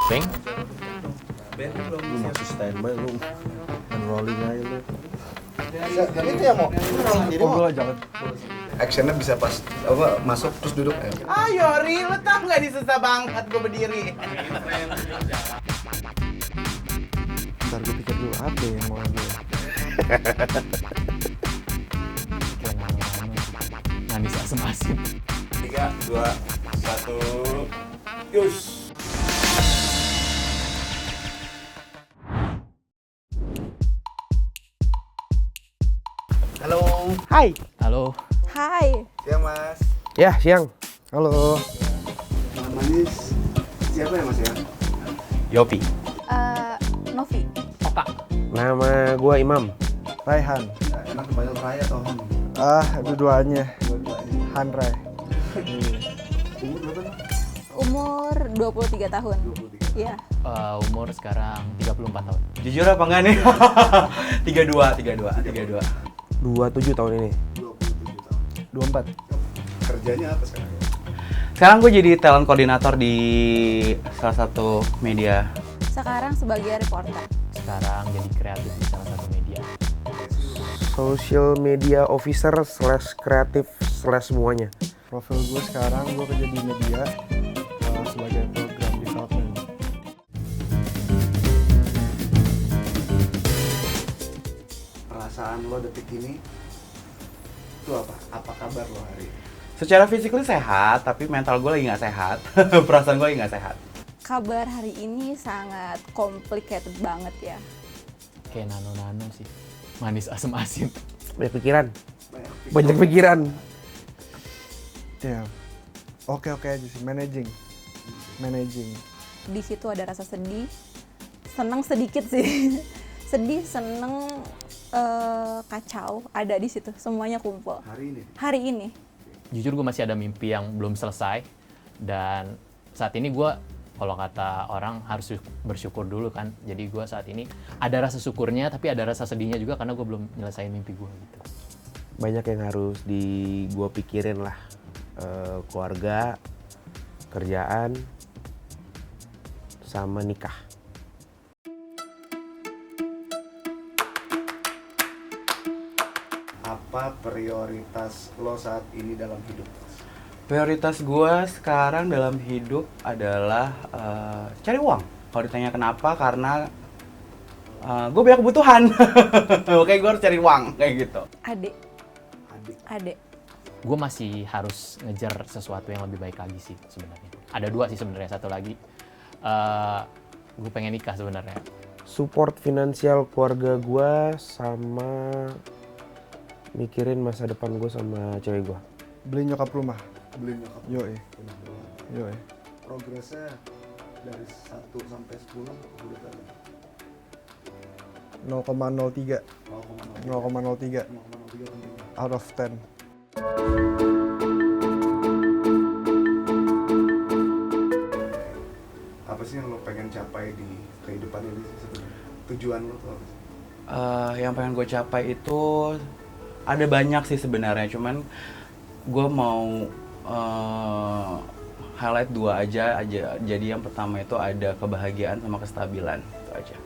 Sing? Ben belum Lu masih standby lu. Rolling aja lu. Itu ya mau sendiri mau. Jangan. actionnya bisa pas apa masuk terus duduk Ayo Ri, lu tau nggak ini susah banget gue berdiri. Ntar gue pikir dulu apa yang mau ambil. Kayak nano-nano. Manis asem asin. 3, 2, 1 yus. Halo. Hai. Halo. Hai. Siang Mas. Ya, siang. Halo. Nama manis. Siapa ya Mas ya? Yopi. Novi. Oka. Nama gua Imam. Raihan. Nah, enak kebanyakan raya atau Han? Dua-duanya. Dua-duanya. Hanrai. Umur berapa Mas? Umur 23 tahun. 23. Iya. Umur sekarang 34 tahun. Jujur apa enggak nih? 32. 27 tahun ini. 27 tahun. 24. Kerjanya apa sekarang? Sekarang gue jadi talent koordinator di salah satu media. Sekarang sebagai reporter. Sekarang jadi kreatif di salah satu media. Social media officer / kreatif / semuanya. Profil gue sekarang gue kerja di media sebagai program development. Perasaan lo detik ini itu apa? Apa kabar lo hari ini? Secara physically sehat, tapi mental gue lagi nggak sehat. Perasaan gue lagi nggak sehat. Kabar hari ini sangat complicated banget ya. Kayak nano-nano sih. Manis asem asin. Banyak pikiran. Banyak Banyak pikiran. Ya, oke aja sih, managing. Di situ ada rasa sedih, seneng sedikit sih. Sedih, seneng, kacau ada di situ. Semuanya kumpul. hari ini. Hari ini. Jujur gue masih ada mimpi yang belum selesai. Dan saat ini gue, kalau kata orang harus bersyukur dulu kan. Jadi gue saat ini ada rasa syukurnya, tapi ada rasa sedihnya juga karena gue belum nyelesain mimpi gue gitu. Banyak yang harus gua pikirin lah. Keluarga, kerjaan, sama nikah. Apa prioritas lo saat ini dalam hidup? Prioritas gue sekarang dalam hidup adalah cari uang. Kalau ditanya kenapa, karena gue banyak kebutuhan. Oke, gue harus cari uang kayak gitu. Adik. Gue masih harus ngejar sesuatu yang lebih baik lagi sih sebenarnya. Ada dua sih sebenarnya, satu lagi gue pengen nikah sebenarnya. Support finansial keluarga gua sama mikirin masa depan gua sama cewek gua. Beli nyokap rumah. Beli nyokap. Yoi. Progresnya dari 1 sampai 10 udah berapa? 0,03. 0,03. 0,03 0,03 penting. out of 10. Apa sih yang lo pengen capai di kehidupan ini sih sebenarnya? Tujuan lo tuh apa sih? Yang pengen gue capai itu ada banyak sih sebenarnya, cuman gue mau highlight 2 aja. Jadi yang pertama itu ada kebahagiaan sama kestabilan, itu aja.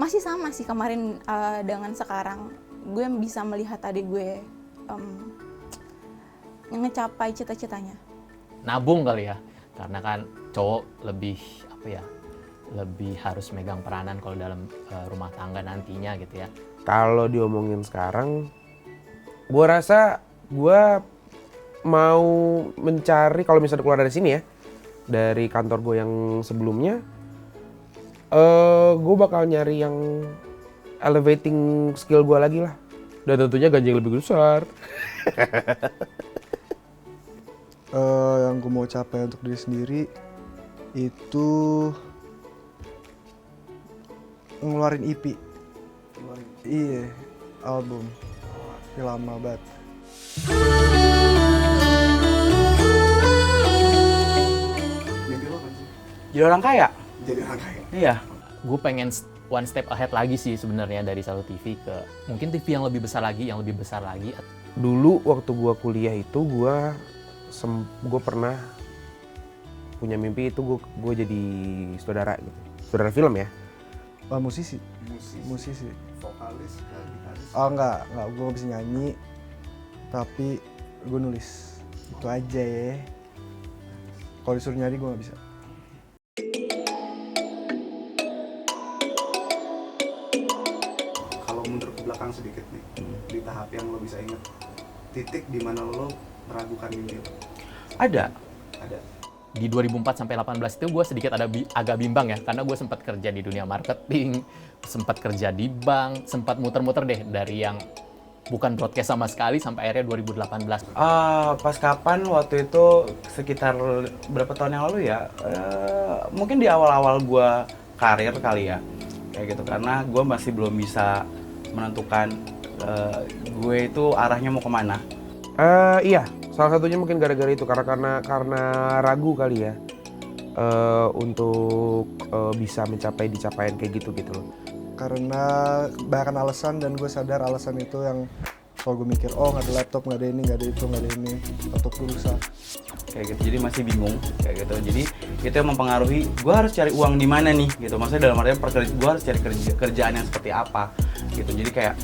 Masih sama sih kemarin dengan sekarang. Gue bisa melihat adik gue ngecapai cita-citanya. Nabung kali ya, karena kan cowok lebih lebih harus megang peranan kalau dalam rumah tangga nantinya gitu ya. Kalau diomongin sekarang, gua rasa gua mau mencari, kalau misalnya keluar dari sini ya, dari kantor gue yang sebelumnya, gue bakal nyari yang elevating skill gue lagi lah, dan tentunya gaji yang lebih besar. Yang gue mau capai untuk diri sendiri itu ngeluarin EP. Iya, album. Tapi lama banget. Mimpi lo apa sih? Jadi orang kaya? Jadi orang kaya. Iya. Gue pengen one step ahead lagi sih sebenarnya dari satu TV ke mungkin TV yang lebih besar lagi, Dulu waktu gue kuliah itu gue pernah punya mimpi itu gue jadi saudara gitu, saudara film ya. Musisi. Vokalis kan, gitaris. Oh enggak, gue gak bisa nyanyi, tapi gue nulis. Itu aja ya. Kalau disuruh nyari gue gak bisa. Kalau mundur ke belakang sedikit nih, di tahap yang lo bisa ingat, titik di mana lo meragukan mimpi lo. Ada. Di 2004 sampai 18 itu gue sedikit agak bimbang ya, karena gue sempat kerja di dunia marketing, sempat kerja di bank, sempat muter-muter deh dari yang bukan broadcast sama sekali sampai akhirnya 2018. Pas kapan waktu itu sekitar berapa tahun yang lalu ya? Mungkin di awal-awal gue karir kali ya, kayak gitu. Karena gue masih belum bisa menentukan gue itu arahnya mau kemana. Iya, salah satunya mungkin gara-gara itu karena ragu kali ya untuk bisa mencapai di capaian kayak gitu loh. Karena banyak alasan dan gue sadar alasan itu yang kalau gue mikir, oh nggak ada laptop, nggak ada ini, nggak ada itu, nggak ada ini, laptop gue rusak. Kayak gitu, jadi masih bingung kayak gitu. Jadi itu yang mempengaruhi gue harus cari uang di mana nih gitu. Maksudnya dalam artian gue harus cari kerjaan yang seperti apa gitu. Jadi kayak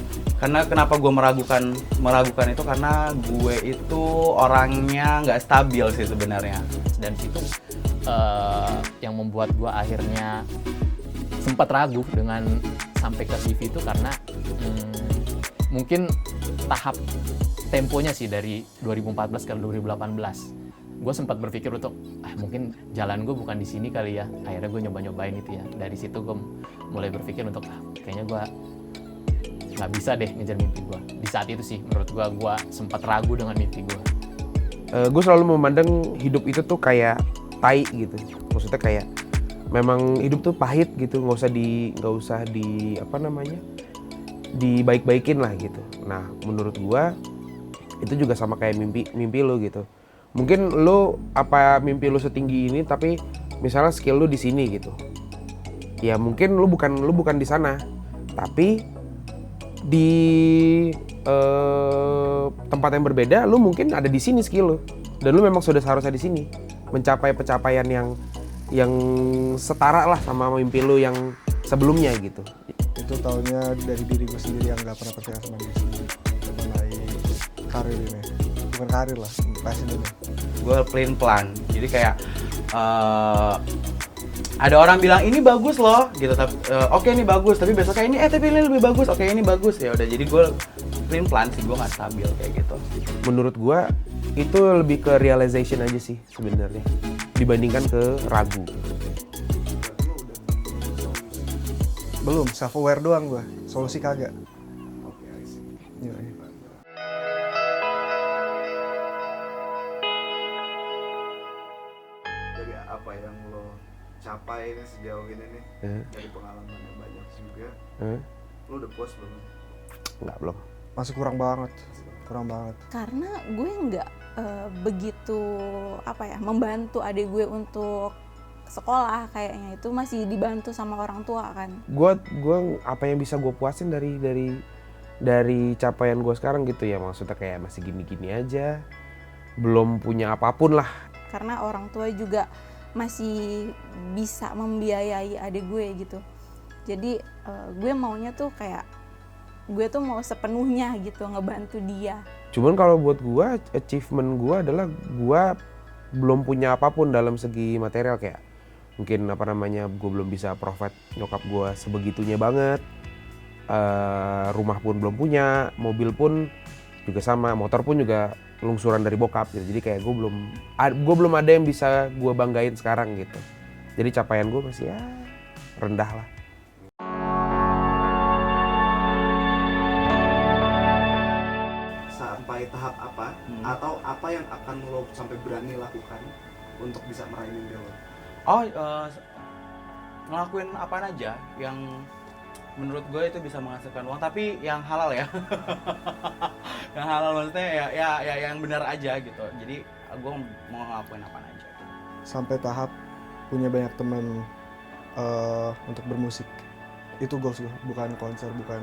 karena kenapa gue meragukan itu karena gue itu orangnya nggak stabil sih sebenarnya. Dan situ yang membuat gue akhirnya sempat ragu dengan sampai ke TV itu karena mungkin tahap temponya sih dari 2014 ke 2018. Gue sempat berpikir untuk mungkin jalan gue bukan di sini kali ya. Akhirnya gue nyobain itu ya. Dari situ gue mulai berpikir untuk kayaknya gue nggak bisa deh ngejar mimpi gue. Di saat itu sih menurut gue sempat ragu dengan mimpi gue. Gue selalu memandang hidup itu tuh kayak tai gitu. Maksudnya kayak memang hidup tuh pahit gitu, nggak usah di apa namanya, dibaik-baikin lah gitu. Nah menurut gua itu juga sama kayak mimpi lo gitu. Mungkin lo mimpi lo setinggi ini tapi misalnya skill lo di sini gitu, ya mungkin lo bukan di sana, tapi di tempat yang berbeda lo mungkin ada di sini skill lo, dan lo memang sudah seharusnya di sini mencapai pencapaian yang setara lah sama mimpi lo yang sebelumnya gitu. Itu taunya dari diri gue sendiri yang gak pernah percaya sama diri sendiri mengenai karir ini. Bukan karir lah, passion ini. Gue plan, jadi kayak ada orang bilang ini bagus loh gitu, tapi oke ini bagus, tapi besoknya ini tapi ini lebih bagus, oke ini bagus, ya udah. Jadi gue plan sih, gue nggak stabil kayak gitu. Menurut gue itu lebih ke realization aja sih sebenarnya dibandingkan ke ragu. Belum, self aware doang gue, solusi kagak. Oke, I see. Iya. Dari apa yang lo capai nih sejauh ini nih, dari pengalaman yang banyak juga, lo udah puas belum? Enggak, belum. Masih kurang banget. Karena gue nggak begitu membantu adik gue untuk sekolah, kayaknya itu masih dibantu sama orang tua kan. Gue apa yang bisa gue puasin dari capaian gue sekarang gitu ya, maksudnya kayak masih gini-gini aja, belum punya apapun lah. Karena orang tua juga masih bisa membiayai adik gue gitu. Jadi gue maunya tuh kayak gue tuh mau sepenuhnya gitu ngebantu dia. Cuman kalau buat gue, achievement gue adalah gue belum punya apapun dalam segi material, kayak mungkin gue belum bisa provide nyokap gue sebegitunya banget. Rumah pun belum punya, mobil pun juga sama, motor pun juga lungsuran dari bokap gitu. Jadi kayak gue belum ada yang bisa gue banggain sekarang gitu. Jadi capaian gue masih ya rendah lah. Sampai tahap apa atau apa yang akan lo sampai berani lakukan untuk bisa meraih mimpi lo? Ngelakuin apa aja yang menurut gue itu bisa menghasilkan uang, tapi yang halal ya. Yang halal maksudnya ya yang benar aja gitu. Jadi gue mau ngelakuin apa aja. Sampai tahap punya banyak teman untuk bermusik. Itu goals gue, bukan konser, bukan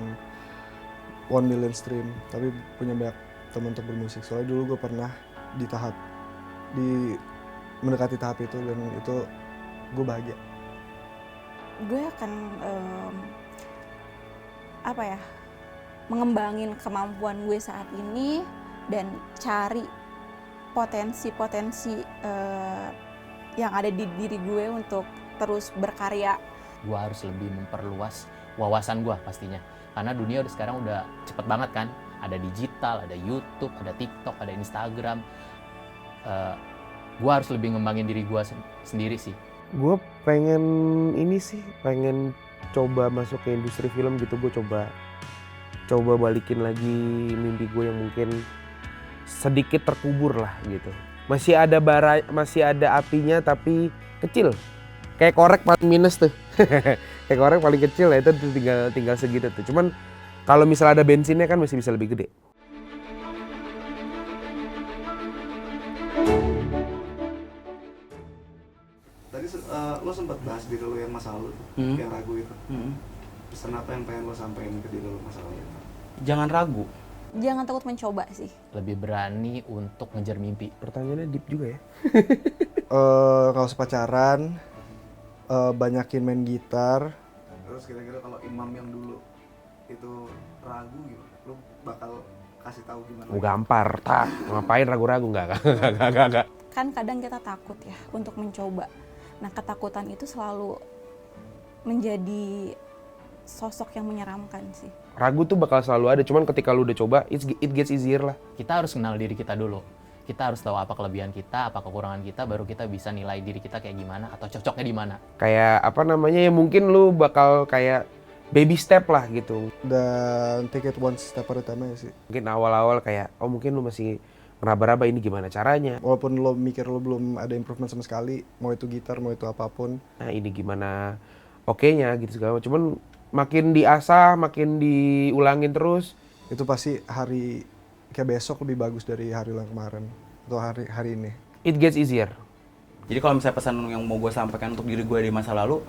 1 million stream, tapi punya banyak teman untuk bermusik. Soalnya dulu gue pernah di tahap di mendekati tahap itu, dan itu gue bahagia. Gue akan mengembangin kemampuan gue saat ini dan cari potensi-potensi yang ada di diri gue untuk terus berkarya. Gue harus lebih memperluas wawasan gue pastinya, karena dunia sekarang udah cepet banget kan, ada digital, ada YouTube, ada TikTok, ada Instagram. Gue harus lebih ngembangin diri gue sendiri sih. Gue pengen coba masuk ke industri film gitu. Gue coba balikin lagi mimpi gue yang mungkin sedikit terkubur lah gitu. Masih ada apinya tapi kecil. Kayak korek paling minus tuh. Kayak korek paling kecil ya, itu tinggal segitu tuh. Cuman kalau misalnya ada bensinnya kan masih bisa lebih gede. Tadi lo sempat bahas diri lo yang masa lalu tuh, yang ragu itu. Pesan apa yang pengen lo sampaikan ke diri lo masa lalu itu? Jangan ragu. Jangan takut mencoba sih. Lebih berani untuk ngejar mimpi. Pertanyaannya deep juga ya. Nggak usah pacaran, banyakin main gitar. Terus kira-kira kalau Imam yang dulu itu ragu gimana? Lo bakal kasih tahu gimana? Gampar, tak ngapain ragu-ragu enggak. Kan kadang kita takut ya untuk mencoba. Nah, ketakutan itu selalu menjadi sosok yang menyeramkan sih. Ragu tuh bakal selalu ada, cuman ketika lu udah coba, it gets easier lah. Kita harus kenal diri kita dulu. Kita harus tahu apa kelebihan kita, apa kekurangan kita, baru kita bisa nilai diri kita kayak gimana atau cocoknya di mana. Kayak ya mungkin lu bakal kayak baby step lah gitu. Dan take it one step at a time aja sih. Mungkin awal-awal kayak, mungkin lu masih ngeraba-raba ini gimana caranya. Walaupun lo mikir lo belum ada improvement sama sekali, mau itu gitar, mau itu apapun. Nah ini gimana oke-nya gitu segala macam. Cuman makin diasah, makin diulangin terus. Itu pasti hari kayak besok lebih bagus dari hari yang kemarin atau hari ini. It gets easier. Jadi kalau misalnya pesan yang mau gue sampaikan untuk diri gue di masa lalu,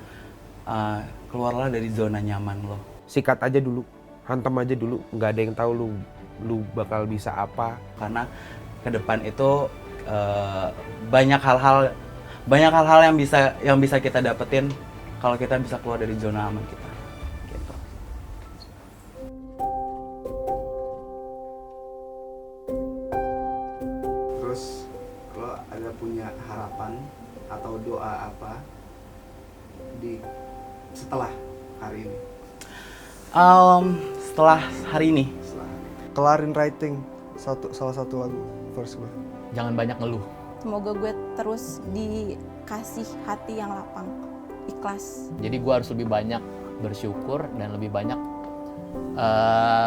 keluarlah dari zona nyaman lo. Sikat aja dulu, hantam aja dulu. Nggak ada yang tahu lu bakal bisa apa. Karena ke depan itu banyak hal-hal yang bisa kita dapetin kalau kita bisa keluar dari zona aman kita. Gitu. Terus lo ada punya harapan atau doa apa setelah hari ini? Setelah hari ini, Kelarin writing salah satu lagu verse gue. Jangan banyak ngeluh. Semoga gue terus dikasih hati yang lapang, ikhlas. Jadi gue harus lebih banyak bersyukur dan lebih banyak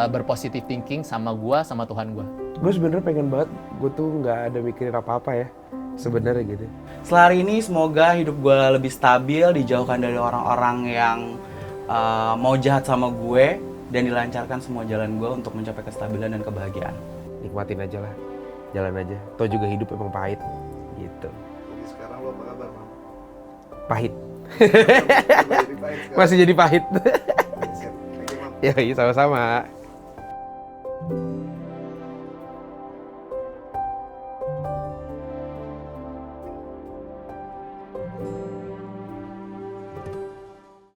berpositif thinking sama gue, sama Tuhan gue. Gue sebenarnya pengen banget, gue tuh nggak ada mikirin apa-apa ya sebenarnya gitu. setelah hari ini semoga hidup gue lebih stabil, dijauhkan dari orang-orang yang mau jahat sama gue, dan dilancarkan semua jalan gue untuk mencapai kestabilan dan kebahagiaan. Nikmatin aja lah, jalan aja. Toh juga hidup emang pahit gitu. Jadi sekarang lo apa kabar, Bang? Pahit. Jadi baik sekarang. Masih jadi pahit. Siap. Thank you, Mam. Ya, sama-sama.